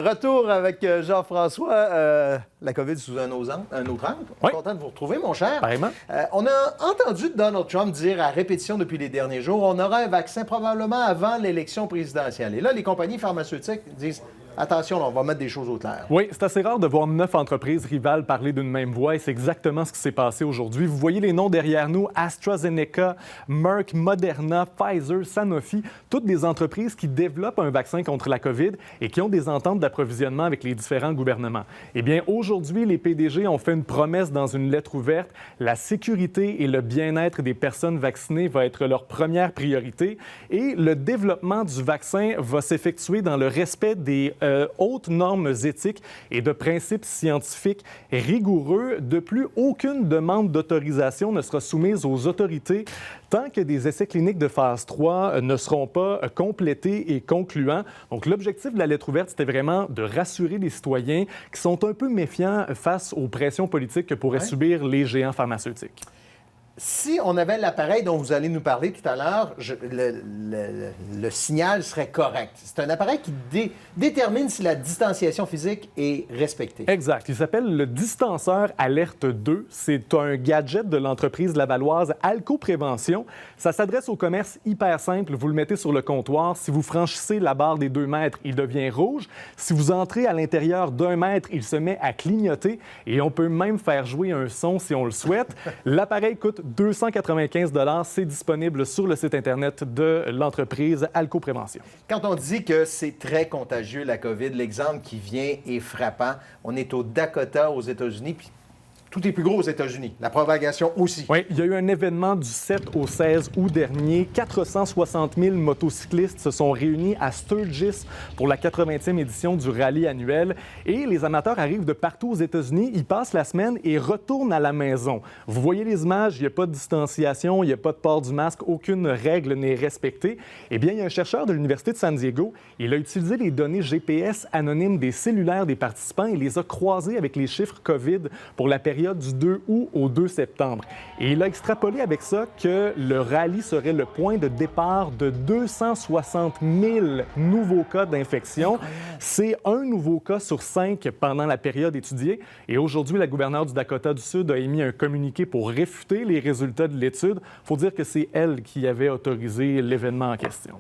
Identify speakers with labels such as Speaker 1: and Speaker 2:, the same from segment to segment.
Speaker 1: Retour avec Jean-François, la COVID sous un autre angle.
Speaker 2: Oui.
Speaker 1: Content de vous retrouver, mon cher.
Speaker 2: Pareillement.
Speaker 1: On a entendu Donald Trump dire à répétition depuis les derniers jours, on aura un vaccin probablement avant l'élection présidentielle. Et là, les compagnies pharmaceutiques disent, attention, là, on va mettre des choses au clair.
Speaker 2: Oui, c'est assez rare de voir 9 entreprises rivales parler d'une même voix et c'est exactement ce qui s'est passé aujourd'hui. Vous voyez les noms derrière nous, AstraZeneca, Merck, Moderna, Pfizer, Sanofi, toutes des entreprises qui développent un vaccin contre la COVID et qui ont des ententes d'approvisionnement avec les différents gouvernements. Eh bien, aujourd'hui, les PDG ont fait une promesse dans une lettre ouverte. La sécurité et le bien-être des personnes vaccinées va être leur première priorité et le développement du vaccin va s'effectuer dans le respect des hautes normes éthiques et de principes scientifiques rigoureux. De plus, aucune demande d'autorisation ne sera soumise aux autorités tant que des essais cliniques de phase 3 ne seront pas complétés et concluants. Donc, l'objectif de la lettre ouverte, c'était vraiment de rassurer les citoyens qui sont un peu méfiants face aux pressions politiques que pourraient subir les géants pharmaceutiques.
Speaker 1: Si on avait l'appareil dont vous allez nous parler tout à l'heure, le signal serait correct. C'est un appareil qui détermine si la distanciation physique est respectée.
Speaker 2: Exact. Il s'appelle le distanceur Alerte 2. C'est un gadget de l'entreprise lavalloise Alco-Prévention. Ça s'adresse au commerce hyper simple. Vous le mettez sur le comptoir. Si vous franchissez la barre des 2 mètres, il devient rouge. Si vous entrez à l'intérieur d'1 mètre, il se met à clignoter et on peut même faire jouer un son si on le souhaite. L'appareil coûte 295 $. C'est disponible sur le site Internet de l'entreprise Alco-Prévention.
Speaker 1: Quand on dit que c'est très contagieux, la COVID, l'exemple qui vient est frappant. On est au Dakota, aux États-Unis, puis tout est plus gros aux États-Unis. La propagation aussi.
Speaker 2: Oui, il y a eu un événement du 7 au 16 août dernier. 460 000 motocyclistes se sont réunis à Sturgis pour la 80e édition du rallye annuel. Et les amateurs arrivent de partout aux États-Unis. Ils passent la semaine et retournent à la maison. Vous voyez les images, il n'y a pas de distanciation, il n'y a pas de port du masque, aucune règle n'est respectée. Eh bien, il y a un chercheur de l'Université de San Diego. Il a utilisé les données GPS anonymes des cellulaires des participants et les a croisées avec les chiffres COVID pour la période du 2 août au 2 septembre. Et il a extrapolé avec ça que le rallye serait le point de départ de 260 000 nouveaux cas d'infection. C'est un nouveau cas sur 5 pendant la période étudiée. Et aujourd'hui, la gouverneure du Dakota du Sud a émis un communiqué pour réfuter les résultats de l'étude. Il faut dire que c'est elle qui avait autorisé l'événement en question.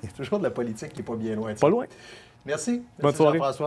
Speaker 1: Il y a toujours de la politique qui n'est pas bien loin.
Speaker 2: Pas loin.
Speaker 1: Merci.
Speaker 2: Bonne soirée.
Speaker 1: Jean-François.